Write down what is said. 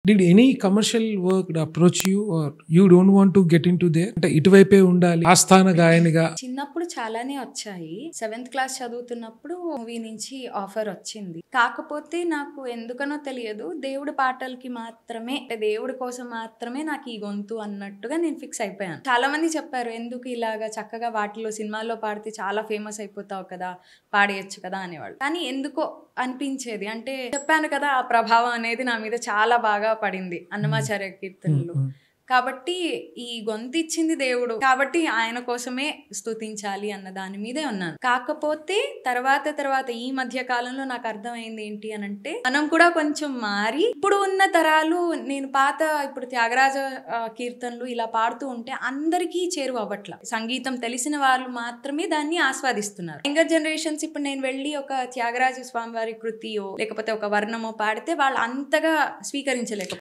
Did any commercial work approach you or you don't want to get into there? అంటే ఇటువైపే ఉండాలి ఆస్థాన గాయనిగా. చిన్నప్పుడు చాలానే వచ్చాయి. 7th క్లాస్ చదువుతున్నప్పుడు మూవీ నుంచి ఆఫర్ వచ్చింది. కాకపోతే నాకు ఎందుకనో తెలియదు, దేవుడి పాటలకి మాత్రమే, అంటే దేవుడి కోసం మాత్రమే నాకు ఈ గొంతు అన్నట్టుగా నేను ఫిక్స్ అయిపోయాను. చాలా మంది చెప్పారు, ఎందుకు ఇలాగా చక్కగా వాటిలో సినిమాల్లో పాడితే చాలా ఫేమస్ అయిపోతావు కదా, పాడేయచ్చు కదా అనేవాళ్ళు. కానీ ఎందుకో అనిపించేది, అంటే చెప్పాను కదా, ఆ ప్రభావం అనేది నా మీద చాలా బాగా పడింది అన్నమాచార్య కీర్తనలు. కాబట్టి ఈ గొంతు ఇచ్చింది దేవుడు, కాబట్టి ఆయన కోసమే స్తుతించాలి అన్న దాని మీదే ఉన్నాను. కాకపోతే తర్వాత ఈ మధ్య కాలంలో నాకు అర్థమైంది ఏంటి అని అంటే, మనం కూడా కొంచెం మారి, ఇప్పుడు ఉన్న తరాలు, నేను ఇప్పుడు త్యాగరాజ కీర్తనలు ఇలా పాడుతూ ఉంటే అందరికీ చేరువ అవ్వట్ల. సంగీతం తెలిసిన వాళ్ళు మాత్రమే దాన్ని ఆస్వాదిస్తున్నారు. యంగర్ జనరేషన్స్ ఇప్పుడు నేను వెళ్ళి ఒక త్యాగరాజ స్వామి వారి కృతియో లేకపోతే ఒక వర్ణమో పాడితే వాళ్ళు అంతగా స్వీకరించలేకపోతున్నారు.